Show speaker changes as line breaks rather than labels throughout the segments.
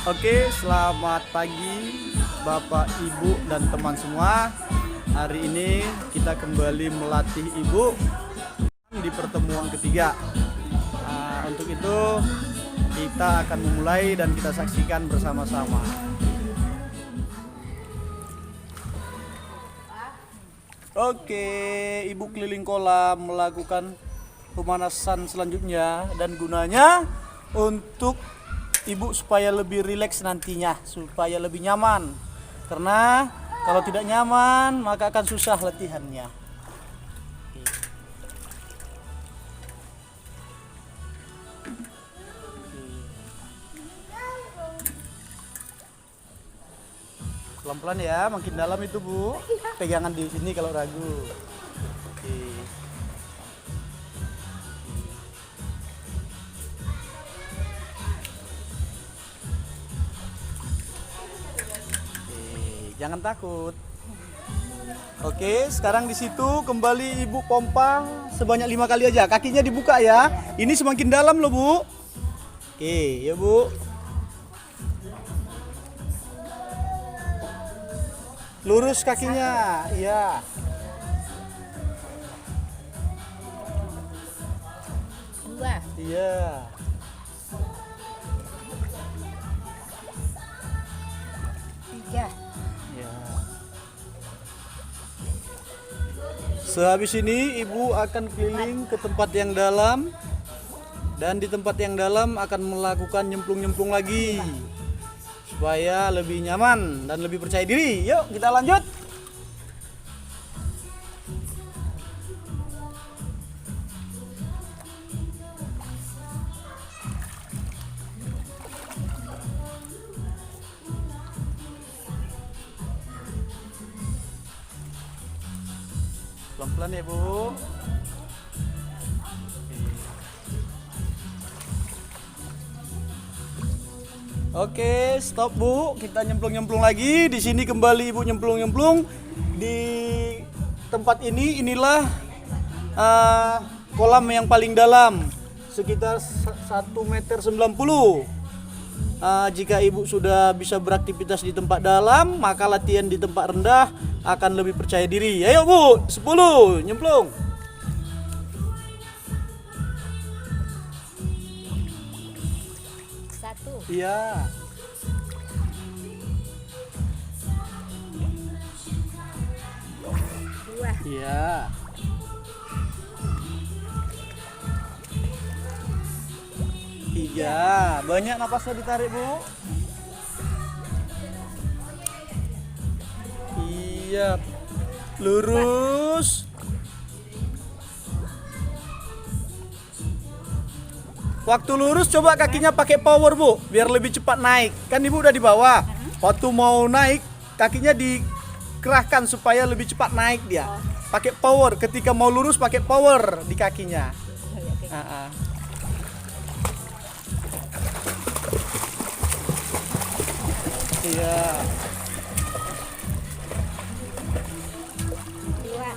Oke, selamat pagi Bapak, Ibu, dan teman semua. Hari ini kita kembali melatih Ibu di pertemuan ketiga. Untuk itu kita akan memulai dan kita saksikan bersama-sama. Oke, Ibu keliling kolam melakukan pemanasan selanjutnya, dan gunanya untuk Ibu supaya lebih rileks nantinya, supaya lebih nyaman. Karena kalau tidak nyaman maka akan susah latihannya. Pelan-pelan ya, makin dalam itu Bu. Pegangan di sini kalau ragu. Oke. Jangan takut. Oke, sekarang di situ kembali Ibu pompa sebanyak 5 kali aja. Kakinya dibuka ya. Ini semakin dalam loh Bu. Oke, ya Bu. Lurus kakinya, iya.
Dua.
Iya.
Tiga.
Ya. Sehabis ini Ibu akan keliling ke tempat yang dalam, dan di tempat yang dalam akan melakukan nyemplung-nyemplung lagi supaya lebih nyaman dan lebih percaya diri. Yuk kita lanjut. Pelan-pelan ya Bu. Oke, stop Bu. Kita nyemplung-nyemplung lagi. Di sini kembali Ibu nyemplung-nyemplung. Di tempat ini, inilah kolam yang paling dalam, sekitar 1,90 meter. Jika Ibu sudah bisa beraktivitas di tempat dalam, maka latihan di tempat rendah akan lebih percaya diri. Ayo Bu, 10 nyemplung.
Satu.
Iya.
Dua.
Iya. Tiga. Banyak napasnya ditarik Bu. Iya. Lurus. Waktu lurus coba kakinya pakai power Bu, biar lebih cepat naik. Kan Ibu udah di bawah. Waktu mau naik, kakinya dikerahkan supaya lebih cepat naik dia. Pakai power. Ketika mau lurus pakai power di kakinya. Iya.
Dua.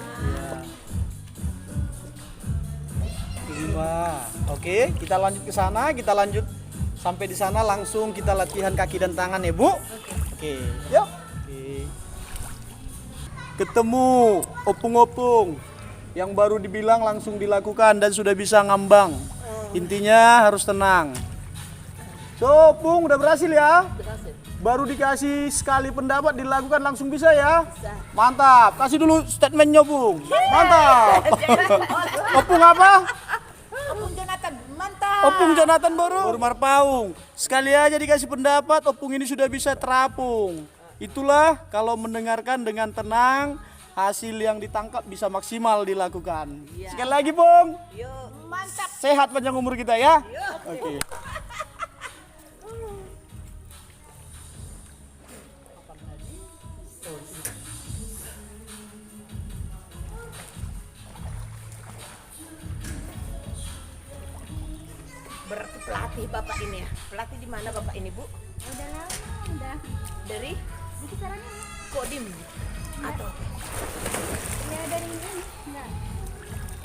Lima. Oke, kita lanjut ke sana. Kita lanjut sampai di sana langsung kita latihan kaki dan tangan ya Bu. Oke, yuk. Oke. Ketemu opung-opung yang baru dibilang langsung dilakukan dan sudah bisa ngambang. Intinya harus tenang. So, Opung udah berhasil ya?
Berhasil.
Baru dikasih sekali pendapat dilakukan langsung bisa ya?
Bisa.
Mantap. Kasih dulu statementnya, Opung. Mantap. Opung apa?
Opung Jonathan, mantap.
Opung Jonathan baru Marpaung. Sekali aja dikasih pendapat, Opung ini sudah bisa terapung. Itulah kalau mendengarkan dengan tenang, hasil yang ditangkap bisa maksimal dilakukan.
Iya.
Sekali lagi, Bung.
Yuk, mantap.
Sehat panjang umur kita ya. Oke.
Berarti pelatih Bapak ini ya. Pelatih di mana Bapak ini, Bu?
Udah lama, udah
Dari
di kisarannya
Kodim atau
ya dari ini enggak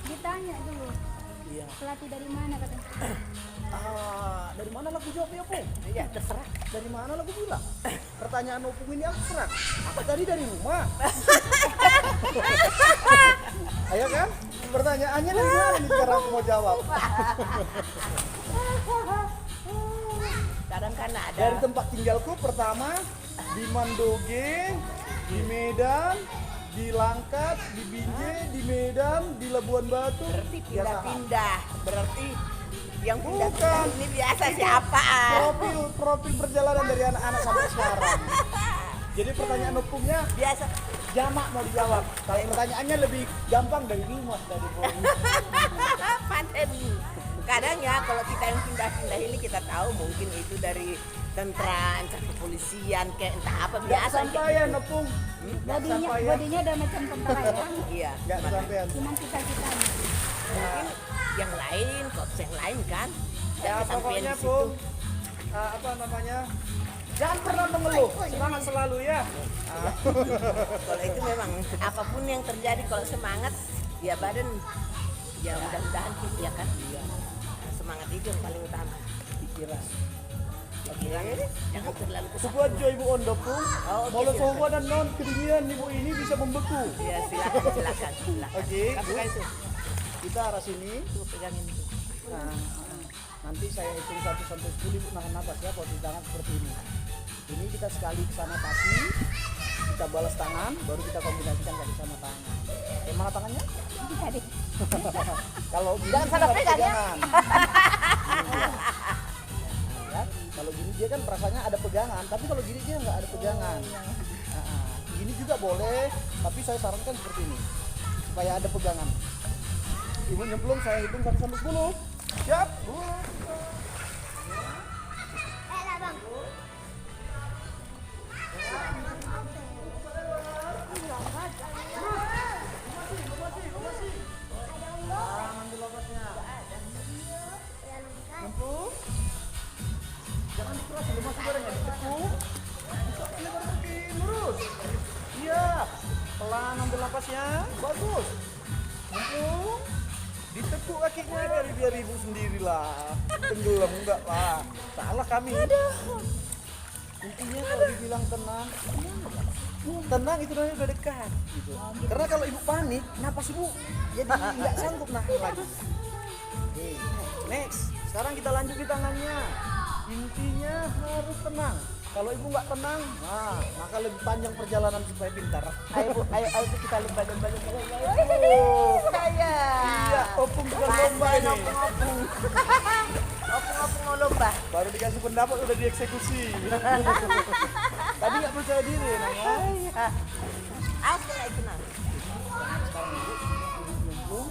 ditanya dulu
Iya.
Pelatih dari mana katanya?
Dari mana lagu jawab ya, Pung?
Iya, terserah.
Dari mana lagu bilang? Pertanyaan Opung ini abstrak. Apa tadi dari rumah? Ayo kan? Pertanyaannya dari mana nih sekarang aku mau jawab?
Kadang kan ada.
Dari tempat tinggalku pertama di Mandoge, di Medan, di Langkat, di Binjai, di Medan, di Labuan Batu.
Berarti
Ya, saham.
pindah-pindah. Berarti yang pindah
Bukan.
ini biasa siapa?
Profil perjalanan dari anak-anak sampai sekarang. Jadi pertanyaan hukumnya
Biasa.
jamak mau dijawab. Kalau pertanyaannya lebih gampang dari rumah dari poin.
Pandemi. Kadang ya kalau kita yang pindah-pindah ini kita tahu mungkin itu dari tentara, entah kepolisian, kayak entah apa
Gak
biasa.
sampaian, Opung. Gak sampaian.
Bodinya udah macam tentara ya.
Iya.
Gak sampaian.
Cuman cita-citanya.
Mungkin yang lain, korps yang lain kan.
Ya
Jangan sampean
pokoknya,
di situ.
Pung. Apa namanya? Jangan pernah mengeluh. Semangat selalu ya.
Kalau itu memang apapun yang terjadi kalau semangat ya badan ya mudah-mudahan fit ya kan. Iya. Semangat itu yang paling utama.
Pikiran.
Pikiran jangan terlalu kesal.
Sebuah Jo Ibu Ondo, Pung.
Oh, oke,
Kalau
silakan.
coba dan non kedinginan Ibu ini bisa membeku.
Ya silakan.
Oke,
Kasih itu.
kita arah sini.
Tuh pegangin itu.
Nah, nanti saya hitung 1 sampai 10 Ibu nahan nafas ya, posisi tangan seperti ini. Ini kita sekali ke sana kaki, kita balas tangan, baru kita kombinasikan kaki sama tangan. Mana tangannya?
Bisa deh.
Kalau gini
Jangan
dia
salah
nggak ada
pegang ya.
pegangan. Ya, kalau gini dia kan perasaannya ada pegangan, tapi kalau gini dia nggak ada pegangan. Gini juga boleh, tapi saya sarankan seperti ini, supaya ada pegangan. Ibu nyemplung, saya hitung 1 sampai 10. Siap? Nyemplung. Jangan dikeras, belum masuk barangnya, ditekuk. Ini baru bikin lurus. Iya. Pelan ambil napasnya. Bagus. Nyemplung. Ditekuk kakinya biar ibu sendirilah. Tenggelam enggak lah. Salah kami. Intinya kalau dibilang tenang, tenang itu namanya udah dekat gitu. Karena kalau ibu panik, napas ibu jadi nggak sanggup nahan lagi. Oke, next. Sekarang kita lanjut di tangannya. Intinya harus tenang. Kalau ibu nggak tenang, nah maka lebih panjang perjalanan supaya pintar.
Ayo Bu, ayo kita lomba.
Oh,
Saya.
iya, opung bukan lomba ini.
Opung mau lomba.
Baru dikasih pendapat udah dieksekusi. Tadi nggak percaya diri, namanya.
Awas kena itu nah.
Sekarang ibu nyemplung,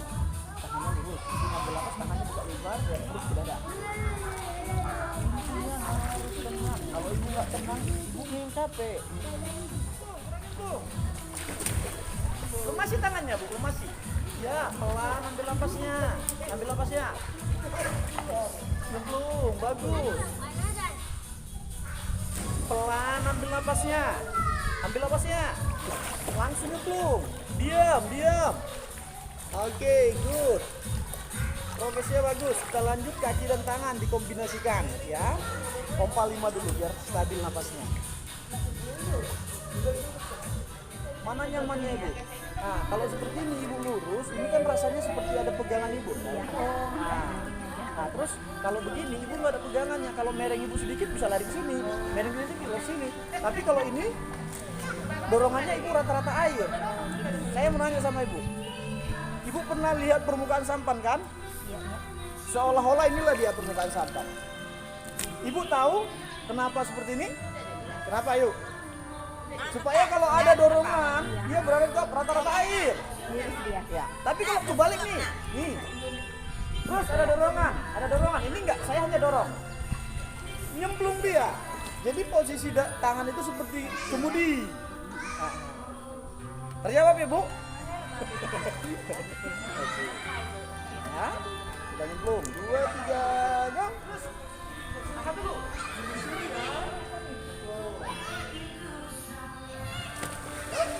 tangannya lurus. Ibu ngambil nafas, tangannya buka lebar, dan terus ke dada. Intinya harus tenang. Kalau ibu nggak tenang, ibu yang capek. Lemasi tangannya, Bu, lemasi. Ya, pelan ambil napasnya. Ambil napasnya. Nyemplung, bagus. Pelan ambil napasnya. Ambil napasnya. Langsung nyemplung. Diam. Oke, good. Progresnya bagus. Kita lanjut kaki dan tangan dikombinasikan ya. Pompa 5 dulu biar stabil napasnya. Mana nyamannya Ibu? Nah, kalau seperti ini Ibu lurus, ini kan rasanya seperti ada pegangan Ibu. Nah, terus kalau begini Ibu nggak ada pegangannya. Kalau mereng Ibu sedikit bisa lari ke sini, mereng sedikit ke sini. Tapi kalau ini dorongannya Ibu rata-rata air. Saya mau nanya sama Ibu. Ibu pernah lihat permukaan sampan kan? Seolah-olah inilah dia permukaan sampan. Ibu tahu kenapa seperti ini? Kenapa yuk? Supaya kalau ada dorongan, dia berada ke rata-rata air.
Miris dia.
Ya. Tapi kalau kebalik nih, terus ada dorongan. Ini enggak, saya hanya dorong. Nyemplung dia. Jadi posisi tangan itu seperti kemudi. Nah. Terjawab ya Bu? Ya, kita nyemplung. 2, 3, go. Terus angkat dulu.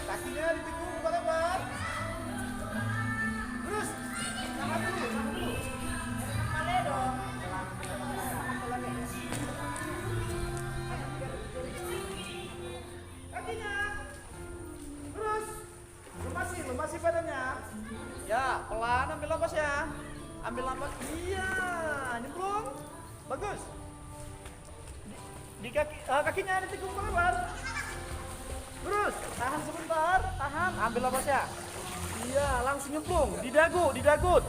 Kakinya ditekuk lebar. Terus angkat dulu. Ambil lambat. Iya, nyemplung. Bagus. Di kaki, kakinya ditekuk lebar. Terus, tahan sebentar, tahan. Ambil lapasnya. Iya, langsung nyemplung. Didagut.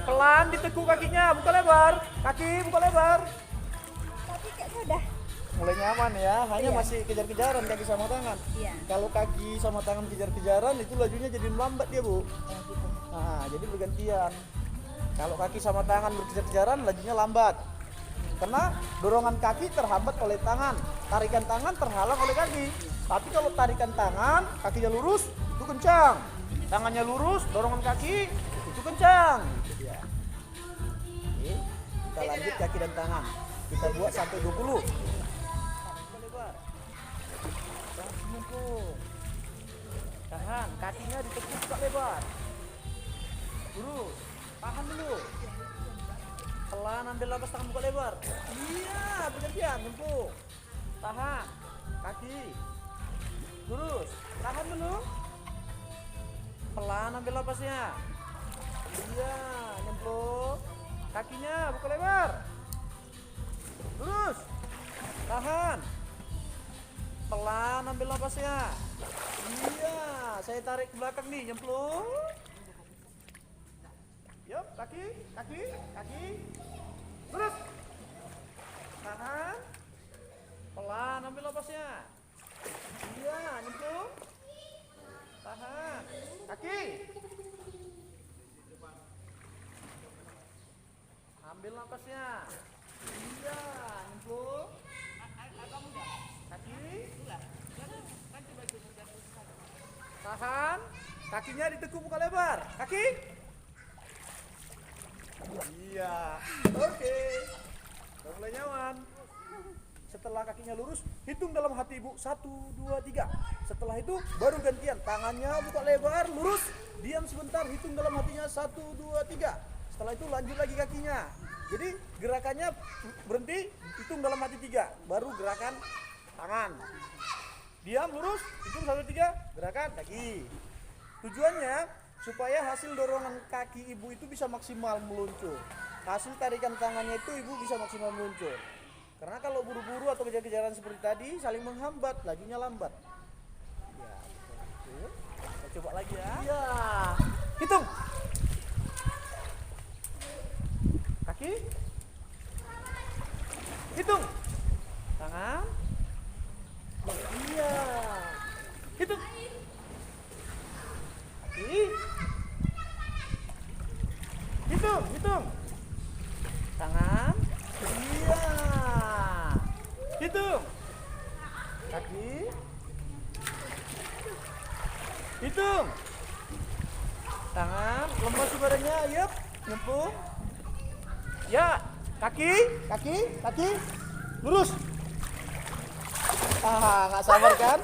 Pelan ditekuk kakinya, buka lebar. Kaki buka lebar.
Tapi kayaknya udah.
Mulai nyaman ya, hanya
Iya.
masih kejar-kejaran kaki sama tangan.
Iya.
Kalau kaki sama tangan kejar-kejaran itu lajunya jadi melambat dia, Bu.
Oh, gitu.
Nah, jadi bergantian. Kalau kaki sama tangan berkejar-kejaran, lajunya lambat. Karena dorongan kaki terhambat oleh tangan, tarikan tangan terhalang oleh kaki. Tapi kalau tarikan tangan, kakinya lurus, itu kencang. Tangannya lurus, dorongan kaki, itu kencang. Gitu dia. Oke, kita lanjut kaki dan tangan. Kita buat sampai 20. Lebar. Jangan nyemplung. Tahan, kakinya ditekuk buka lebar. Lurus, tahan dulu. Pelan ambil lapas, tangan buka lebar. Iya, bergantian, nyemplung. Tahan, kaki. Lurus, tahan dulu. Pelan ambil lapasnya. Iya, nyemplung. Kakinya buka lebar. Lurus, tahan. Pelan ambil lapasnya. Iya, saya tarik ke belakang nih, nyemplung. Yup, kaki. Terus. Tahan. Pelan ambil lapasnya. Iya, nyemplung. Tahan. Kaki. Ambil lapasnya. Iya, nyemplung. Kaki. Tahan. Kakinya ditekuk buka lebar. Kaki. Iya, oke. Udah mulai nyaman. Setelah kakinya lurus, hitung dalam hati ibu 1, 2, 3. Setelah itu baru gantian, tangannya buka lebar, lurus, diam sebentar, hitung dalam hatinya 1, 2, 3. Setelah itu lanjut lagi kakinya. Jadi gerakannya berhenti, hitung dalam hati 3, baru gerakan tangan. Diam, lurus, hitung 1, 3, gerakan kaki. Tujuannya supaya hasil dorongan kaki ibu itu bisa maksimal meluncur. Hasil tarikan tangannya itu ibu bisa maksimal meluncur. Karena kalau buru-buru atau kejar-kejaran seperti tadi saling menghambat, lajunya lambat. Ya, betul. Kita coba lagi ya. Iya. Hitung. Kaki. Hitung. Tangan. Iya. Hitung. Kaki. Hitung. Tangan. Iya. Hitung. Kaki. Hitung. Tangan, lemas badannya, yep, nyemplung. Ya, kaki. Lurus. Nggak sabar kan?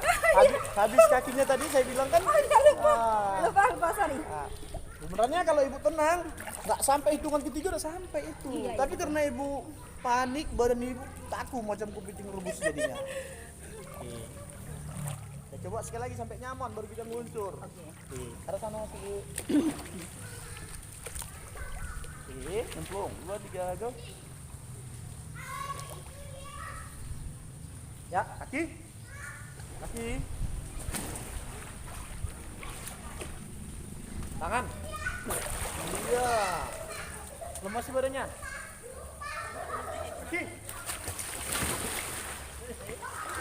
Habis kakinya tadi saya bilang kan.
Lupa, sorry.
Sebenarnya kalau ibu tenang, nggak sampai hitungan ketiga udah sampai itu.
Iya,
Tapi karena ibu panik, badan ibu kaku macam kepiting rebus jadinya. Oke. Ya, coba sekali lagi sampai nyaman baru kita meluncur. Oke. Arah sana masuk Bu. Oke, nyemplung. 2, 3, go. Ya, kaki. Tangan. Iya. Lemasi badannya. Kaki.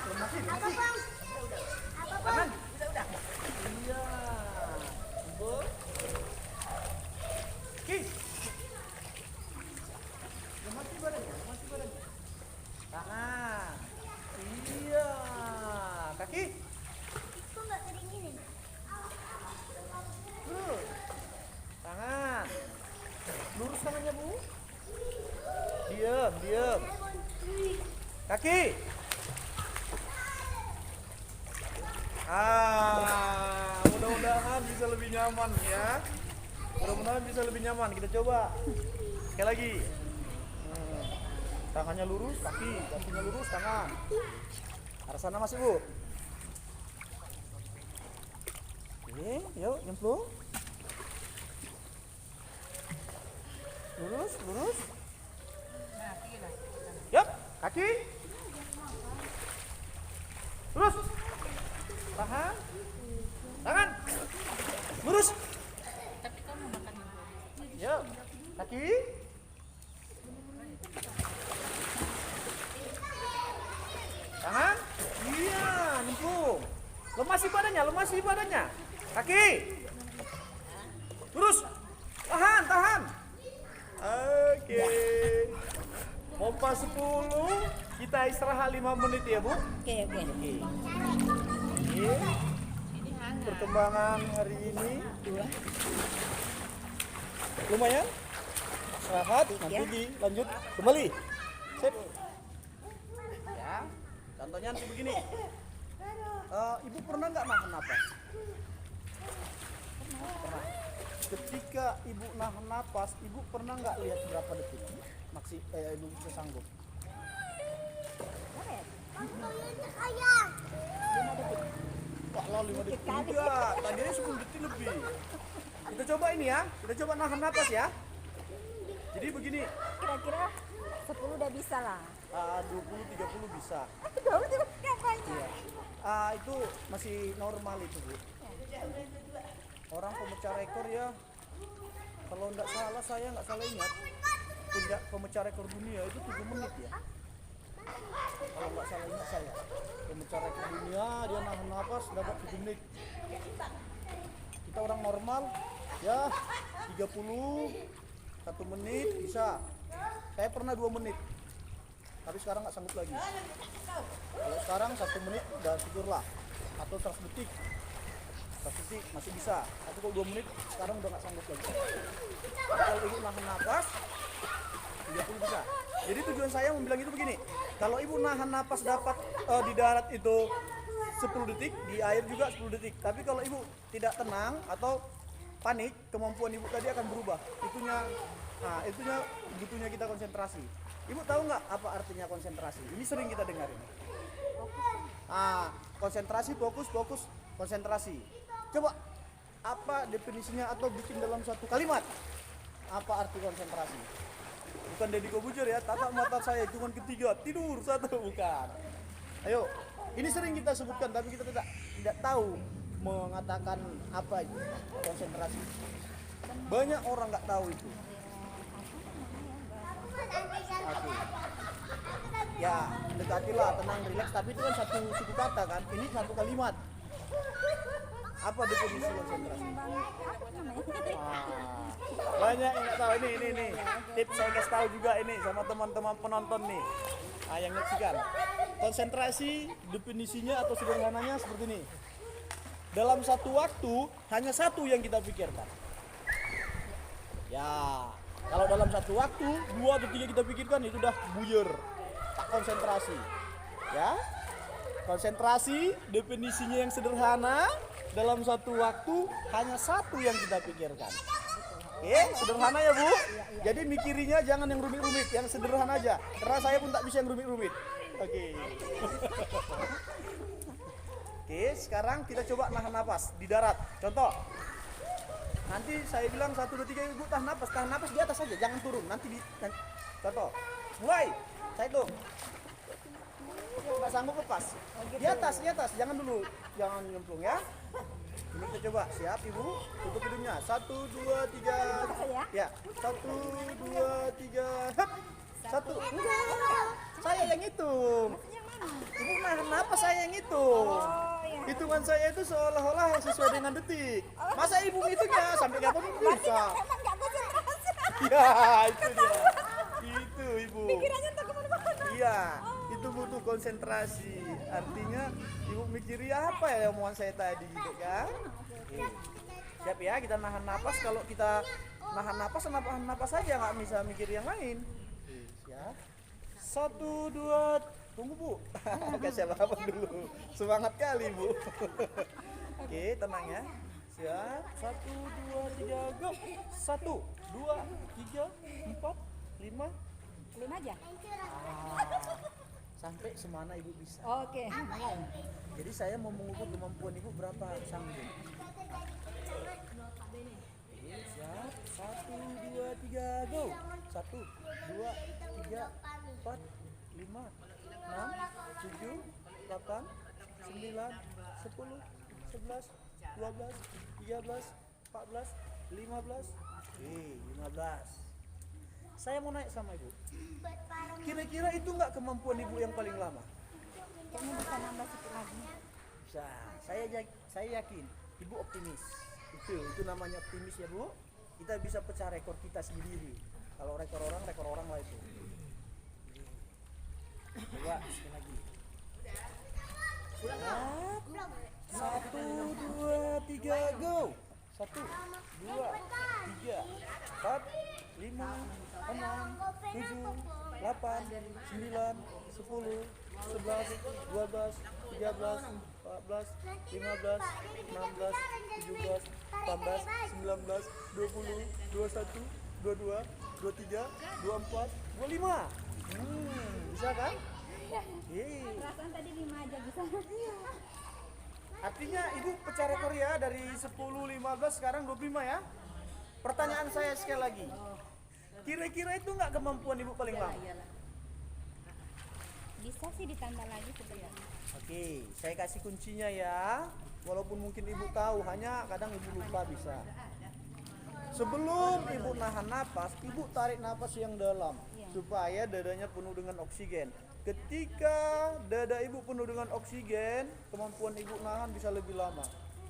Lemasi. Tangan. Iya. Tunggu. Kaki. Lemasi badannya. Tangan. Iya. Kaki.
Kok nggak keringin?
Tangan. Lurus tangannya, Bu. Diam. Kaki. Mudah-mudahan bisa lebih nyaman ya. Kita coba. Sekali lagi. Tangannya lurus, kakinya lurus, tangan. Arah sana masih, Bu. Oke, yuk nyemplung. Lurus, lurus. Yap, kaki. Lurus. Tahan. Tangan. Lurus. Yap, kaki. Tangan. Iya, nyemplung. Lemasi badannya, lemasi badannya. Kaki. Lurus. Tahan, tahan. Oke. Pompa 10, kita istirahat 5 menit ya, Bu.
Oke.
Oke. Perkembangan hari ini lumayan. Istirahat, nanti dilanjut kembali. Sip. Ya, contohnya nanti begini. Ibu pernah nggak nahan napas? Pernah. Ketika ibu nahan napas, ibu pernah nggak lihat berapa detik? Ibu bisa sanggup. 5 detik. Pak lo 5 detik enggak, tadinya 10 detik lebih. Kita coba ini ya, kita coba nahan napas ya. Jadi begini,
Kira-kira 10 udah bisa lah.
20-30 bisa.
Aduh, itu ngapain?
Iya. Itu masih normal itu, Bu. Orang pemecah rekor ya, kalau nggak salah, saya nggak salah ingat, pemecah rekor dunia itu 7 menit ya. Kalau nggak salah ingat saya, pemecah rekor dunia dia nahan nafas dapat 7 menit. Kita orang normal ya 30, 1 menit bisa. Saya pernah 2 menit, tapi sekarang nggak sanggup lagi. Kalau sekarang 1 menit udah syukurlah, atau 100 detik. 100 detik masih bisa, tapi kalau 2 menit sekarang udah nggak sanggup lagi. Kalau ibu nahan nafas 30 bisa. Jadi tujuan saya membilang itu begini, kalau ibu nahan napas dapat di darat itu 10 detik, di air juga 10 detik. Tapi kalau ibu tidak tenang atau panik, kemampuan ibu tadi akan berubah. Itunya butuhnya kita konsentrasi. Ibu tahu nggak apa artinya konsentrasi? Ini sering kita dengar ini. Konsentrasi, fokus, konsentrasi. Coba apa definisinya atau bikin dalam satu kalimat? Apa arti konsentrasi? Bukan Deddy Kobuzer ya, tatap mata saya hitungan ketiga, tidur 1, bukan. Ayo, ini sering kita sebutkan tapi kita tidak tahu mengatakan apa itu konsentrasi. Banyak orang nggak tahu itu. Oke. Ya, dekatilah, tenang, rileks, tapi itu kan satu suku kata kan. Ini satu kalimat. Apa definisi konsentrasi? Banyak yang nggak tahu ini. Tips saya kasih tahu juga ini sama teman-teman penonton nih. Yang nyaksikan. Konsentrasi definisinya atau sederhananya seperti ini. Dalam satu waktu hanya satu yang kita pikirkan. Ya, kalau dalam satu waktu 2 atau 3 kita pikirkan itu udah buyur. Tak konsentrasi. Ya. Konsentrasi definisinya yang sederhana, dalam satu waktu hanya satu yang kita pikirkan. Oke, sederhana ya Bu. Jadi mikirinya jangan yang rumit-rumit, yang sederhana aja. Karena saya pun tak bisa yang rumit-rumit. Oke. Oke, sekarang kita coba nahan napas di darat. Contoh. Nanti saya bilang 1, 2, 3 Ibu tahan napas di atas saja, jangan turun. Contoh. Mulai. Saya hitung. Nggak sanggup lepas. Di atas, jangan dulu, jangan nyemplung ya. Ini kita coba, siap Ibu, tutup hidungnya. 1, 2, 3. Ya, 1, 2, 3. Hap. 1. Saya yang hitung. Ibu nahan napas, saya yang hitung. Hitungan saya itu seolah-olah sesuai dengan detik. Masa Ibu hitungnya sampai kapan pun bisa?
Emang nggak konsentrasi.
Ya, itu dia. Itu Ibu.
Pikirannya entah kemana-mana.
Iya, itu butuh konsentrasi. Artinya Ibu mikiri apa ya omongan saya tadi gitu kan? Oke. Siap ya, kita nahan napas. Kalau kita nahan napas saja, nggak bisa mikir yang lain. Oke, siap. 1, 2, tunggu Bu. Kasih apa dulu. Semangat kali Bu. Oke, tenang ya. Siap. 1, 2, 3, go. 1, 2, 3, 4, 5.
Belum aja.
Sampai semana Ibu bisa.
Oke.
Jadi saya mau mengukur kemampuan Ibu berapa sanggup. Oke, siap. 1, 2, 3, go. 1, 2, 3, 4, 5, 6, 7, 8, 9, 10, 11, 12, 13, 14, 15. Oke, 15. Saya mau naik sama ibu. Kira-kira itu nggak kemampuan ibu yang paling lama?
Kayaknya bisa nambah sedikit lagi.
Bisa. Saya yakin ibu optimis. Itu namanya optimis ya bu. Kita bisa pecah rekor kita sendiri. Kalau rekor orang lah itu. Coba sekali lagi. Siap. 1, 2, 3, go. 1, 2, 3, 4, 5, 6, 7, 8, 9, 10, 11, 12, 13, 14, 15, 16, 17, 18, 19, 20, 21, 22, 23, 24, 25. Bisa kan?
Perasaan tadi 5 aja bisa.
Artinya ibu pecah rekor ya dari 10, 15 sekarang 25 ya. Pertanyaan saya sekali lagi. Kira-kira itu nggak kemampuan ibu paling lama?
Bisa sih ditambah lagi sebenarnya.
Oke, saya kasih kuncinya ya. Walaupun mungkin ibu tahu, hanya kadang ibu lupa bisa. Sebelum ibu nahan napas, ibu tarik napas yang dalam supaya dadanya penuh dengan oksigen. Ketika dada ibu penuh dengan oksigen, kemampuan ibu nahan bisa lebih lama.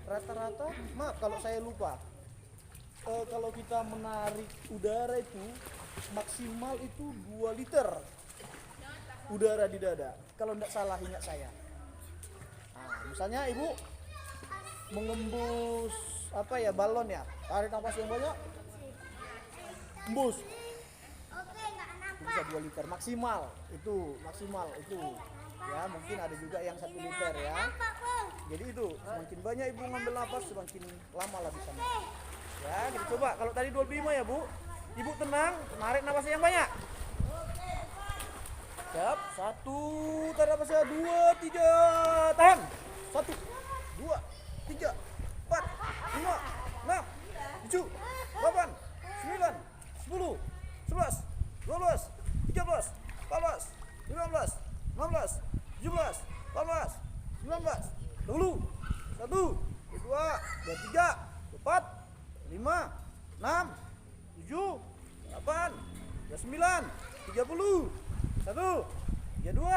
Rata-rata, maaf kalau saya lupa. Kalau kita menarik udara itu maksimal itu 2 liter udara di dada. Kalau tidak salah ingat saya. Nah, misalnya ibu mengembus balon ya, tarik nafas yang banyak, embus. Itu bisa 2 liter maksimal itu ya, mungkin ada juga yang 1 liter ya. Jadi itu semakin banyak ibu ngambil nafas semakin lama lah bisa. Ya, kita coba. Kalau tadi 25 ya bu, ibu tenang, narik nafasnya yang banyak. Siap, 1, tarik nafasnya, 2, 3, tahan. 1, 2, 3, 4, 5, 6, 7, 8, 9, 10, 11, 12, 13, 14, 15, 16, 17, 18, 19, 20, 1, 2, 3, 4, 5, 6, 7, 8, 9, 30, 1, 32,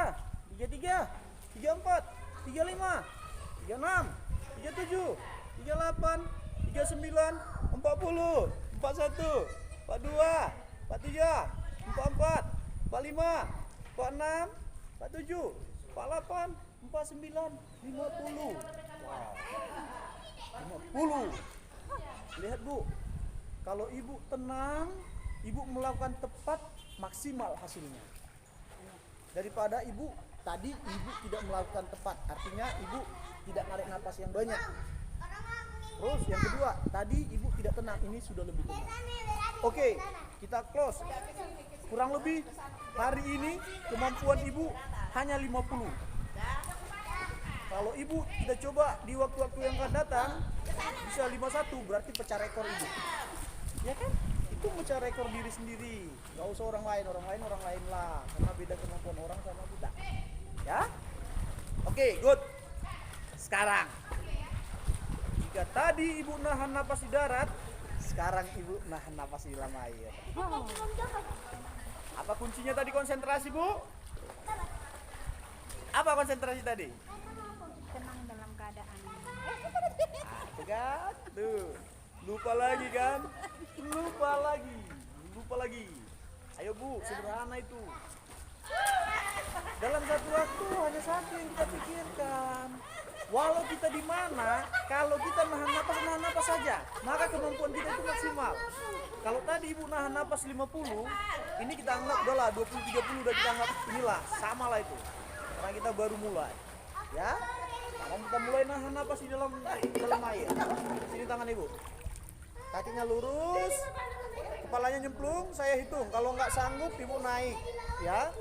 33, 34, 35, 36, 37, 38, 39, 40, 41, 42, 43, 44, 45, 46, 47, 48, 49, 50. Wow. 50. Lihat bu, kalau ibu tenang, ibu melakukan tepat, maksimal hasilnya. Daripada ibu tidak melakukan tepat, artinya ibu tidak narik napas yang banyak. Terus yang kedua, tadi ibu tidak tenang, ini sudah lebih tenang. Oke, kita close. Kurang lebih hari ini kemampuan ibu hanya 50. Kalau ibu kita coba di waktu-waktu yang akan datang bisa 51, berarti pecah rekor ibu. Ya kan? Itu pecah rekor diri sendiri. Gak usah orang lain lah. Karena beda kemampuan orang sama kita. Ya? Oke, good. Sekarang jika tadi ibu nahan napas di darat, sekarang ibu nahan napas di dalam air. Apa kuncinya tadi? Konsentrasi bu? Apa konsentrasi tadi?
Tenang dalam keadaan.
Tuh kan? Tuh. Lupa lagi kan? Lupa lagi. Ayo bu, sederhana itu. Dalam satu waktu hanya satu yang kita pikirkan. Walau kita di mana, kalau kita nahan napas saja, maka kemampuan kita itu maksimal. Kalau tadi ibu nahan napas 50, ini kita anggap udahlah 20-30 udah kita anggap inilah sama lah itu. Karena kita baru mulai. Ya. Sekarang kita mulai nahan napas di dalam air. Sini tangan ibu. Kakinya lurus, kepalanya nyemplung, saya hitung. Kalau nggak sanggup ibu naik. Ya.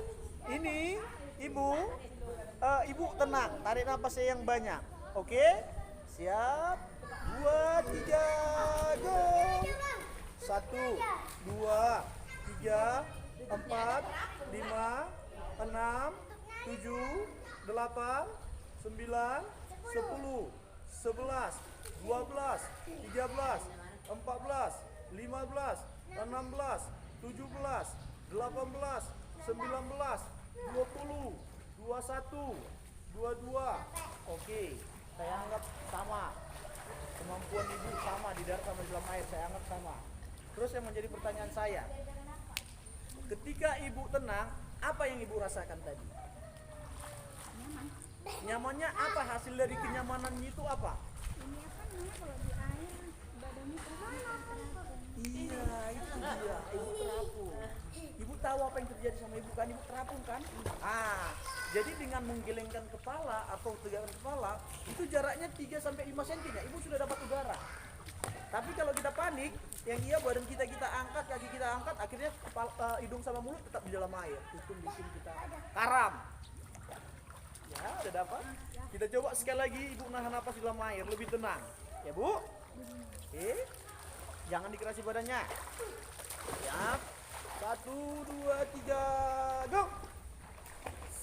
Ini ibu tenang, tarik napasnya yang banyak. Oke? Siap? 2, 3, go! 1, 2, 3, 4, 5, 6, 7, 8, 9, 10, 11, 12, 13, 14, 15, 16, 17, 18, 19, 20, 21, 22. Oke, saya anggap sama. Kemampuan ibu sama di darat sama di dalam air, saya anggap sama. Terus yang menjadi pertanyaan saya, ketika ibu tenang, apa yang ibu rasakan tadi? Nyamannya apa? Hasil dari kenyamanannya itu apa?
Ini apa namanya kalau di air badannya terapung.
Iya, itu dia. Ibu terapung. Ibu tahu apa yang terjadi sama ibu kan? Ibu terapung kan? Jadi dengan menggelengkan kepala atau tegakkan kepala, itu jaraknya 3 sampai 5 cm. Ibu sudah dapat udara. Tapi kalau kita panik, yang iya badan kita angkat, kaki kita angkat, akhirnya hidung sama mulut tetap di dalam air. Itu bikin kita karam. Ya, udah dapat. Kita coba sekali lagi, ibu nahan napas di dalam air, lebih tenang. Ya, Bu? Oke. Jangan dikerasi badannya. Siap. 1, 2, 3, go!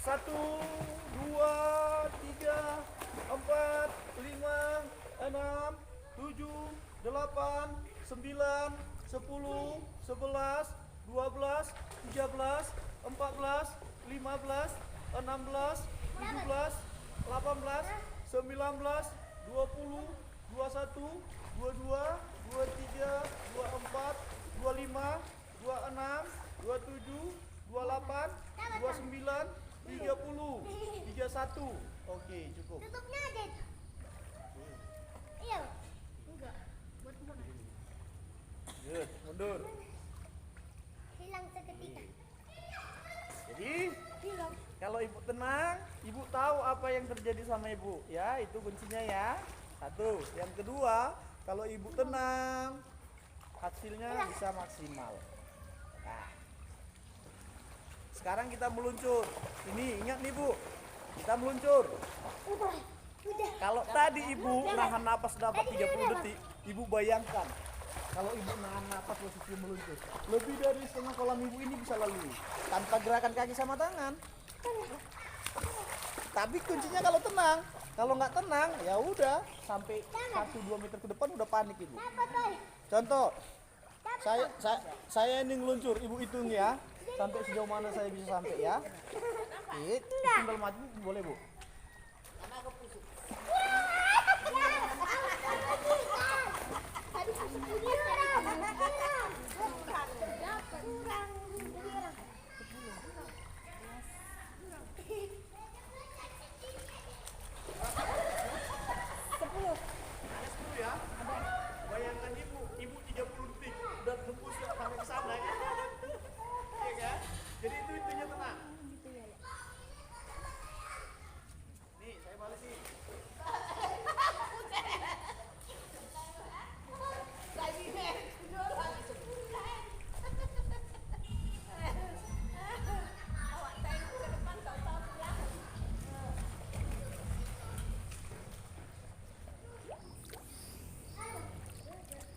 1, 2, 3, 4, 5, 6, 7, 8, 9, 10, 11, 12, 13, 14, 15, 16, 17, 18, 19, 20, 21, 22, 23, 24, 25, 26, 27, 28, 29, 30, 31. Oke, cukup.
Tutupnya aja. Iya. Enggak. Buat mundur.
Good, mundur.
Hilang seketika.
Jadi,
Hilang.
kalau ibu tenang, ibu tahu apa yang terjadi sama ibu. Ya, itu kuncinya ya. Satu. Yang kedua, kalau ibu tenang, hasilnya bisa maksimal. Nah. Sekarang kita meluncur. Ini ingat nih Bu, kita meluncur.
Udah.
Kalau tadi ibu nahan napas dapat 30 detik, ibu bayangkan kalau ibu nahan napas posisi meluncur, lebih dari setengah kolam ibu ini bisa lalui tanpa gerakan kaki sama tangan. Tapi kuncinya kalau tenang. Kalau nggak tenang, ya udah sampai 1-2 meter ke depan udah panik ibu. Contoh, saya ini ngeluncur, ibu hitung ya, sampai sejauh mana saya bisa sampai ya. Tinggal maju boleh Bu. Ya. Bayangkan ibu 30 detik udah tembus sampai ke sana ya. Iya kan? Jadi itu itunya tenang. Nih, saya balik nih.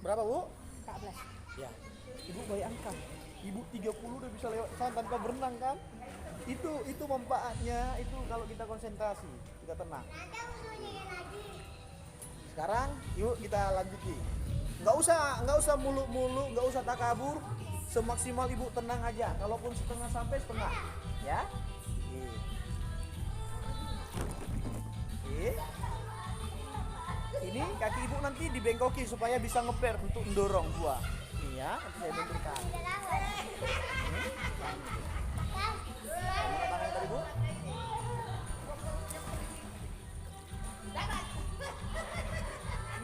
Berapa Bu?
14.
Ya. Ibu bayangkan, ibu 30 udah bisa lewat sana tanpa berenang kan? Itu manfaatnya itu kalau kita konsentrasi, kita tenang. Sekarang yuk kita lanjuti. Nggak usah muluk-muluk, nggak usah takabur. Semaksimal ibu tenang aja. Kalaupun setengah sampai setengah, ya. Oke. Ini kaki ibu nanti dibengkoki supaya bisa ngeper untuk mendorong buah. Nih ya, nanti saya benturkan. Mana tangan tadi Bu?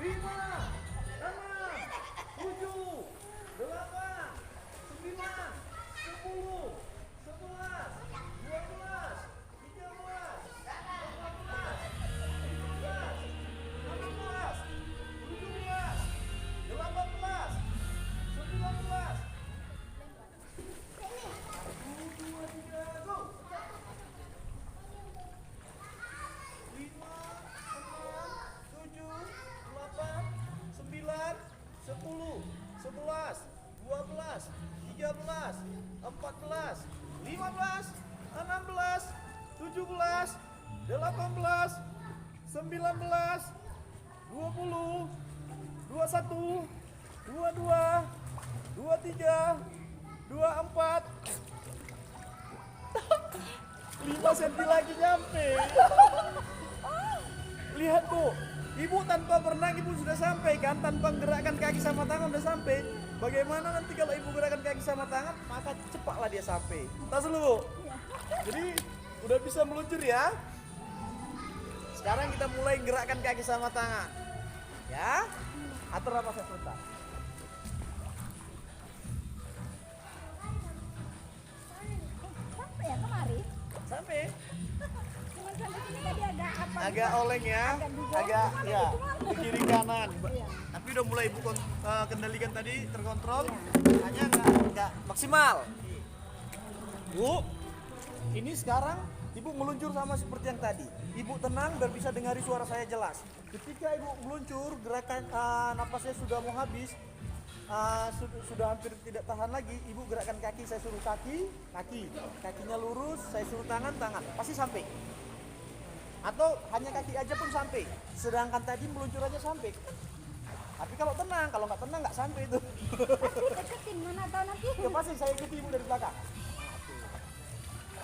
Lima, enam, tujuh, 8, 9, 10, 11, 12, 13, 14, 15, 16, 17, 18, 19, 14, 15, 16, 17, 18, 19, 20, 21, 22, 23, 24, 5 cm lagi nyampe. Lihat Bu, Ibu tanpa berenang Ibu sudah sampai kan, tanpa gerakan kaki sama tangan sudah sampai. Bagaimana nanti kalau Ibu gerakan kaki sama tangan, maka cepatlah dia sampai. Tas dulu Bu. Jadi udah bisa meluncur ya. Sekarang kita mulai gerakkan kaki sama tangan. Ya. Atur apa saya sebentar.
Sampai ya kemari?
Sampai.
Cuma sampai sini tadi agak apa?
Agak oleng ya. Agak ya ke kiri kanan. Tapi udah mulai Ibu kendalikan tadi terkontrol. Hanya enggak maksimal. Bu, ini sekarang Ibu meluncur sama seperti yang tadi. Ibu tenang dan bisa dengari suara saya jelas. Ketika Ibu meluncur, gerakan napasnya sudah mau habis, sudah hampir tidak tahan lagi. Ibu gerakkan kaki, saya suruh kaki, kakinya lurus, saya suruh tangan, pasti sampai. Atau hanya kaki aja pun sampai. Sedangkan tadi meluncur aja sampai. Tapi kalau tenang, kalau nggak tenang nggak sampai itu.
Deketin mana tahu nanti.
Ya pasti saya ikuti Ibu dari belakang.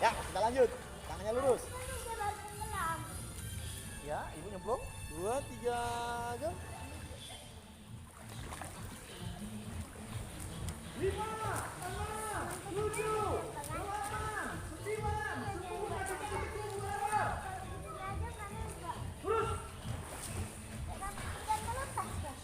Ya, kita lanjut. Tangannya lurus. Ya, Ibu nyemplung. 2, 3, go. 5, 6, 7, 8, 9, 10, terus. Oke, terus sampai.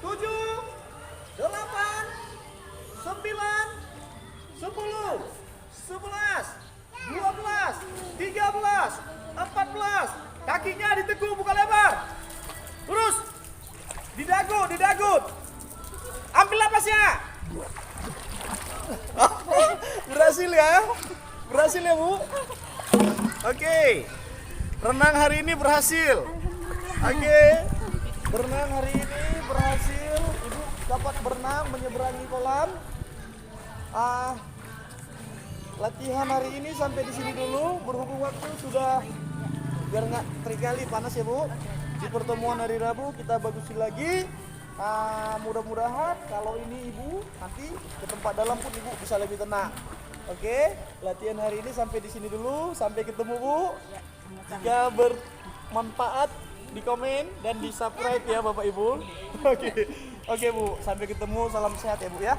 Tujuh, 8, 9, 10, 11, 12, 13, 14. Kakinya diteguk, buka lebar. Terus didagut. Ambil napasnya. Berhasil ya Bu. Oke. Renang hari ini berhasil. Oke. Berenang hari ini berhasil. Ibu dapat berenang menyeberangi kolam. Latihan hari ini sampai di sini dulu. Berhubung waktu sudah biar nggak terkali panas ya Bu. Di pertemuan hari Rabu kita bagusin lagi. Mudah-mudahan kalau ini Ibu nanti ke tempat dalam pun Ibu bisa lebih tenang. Oke, latihan hari ini sampai di sini dulu. Sampai ketemu Bu. Jika bermanfaat di komen dan di subscribe ya Bapak Ibu. Oke Bu, sampai ketemu. Salam sehat ya Bu ya.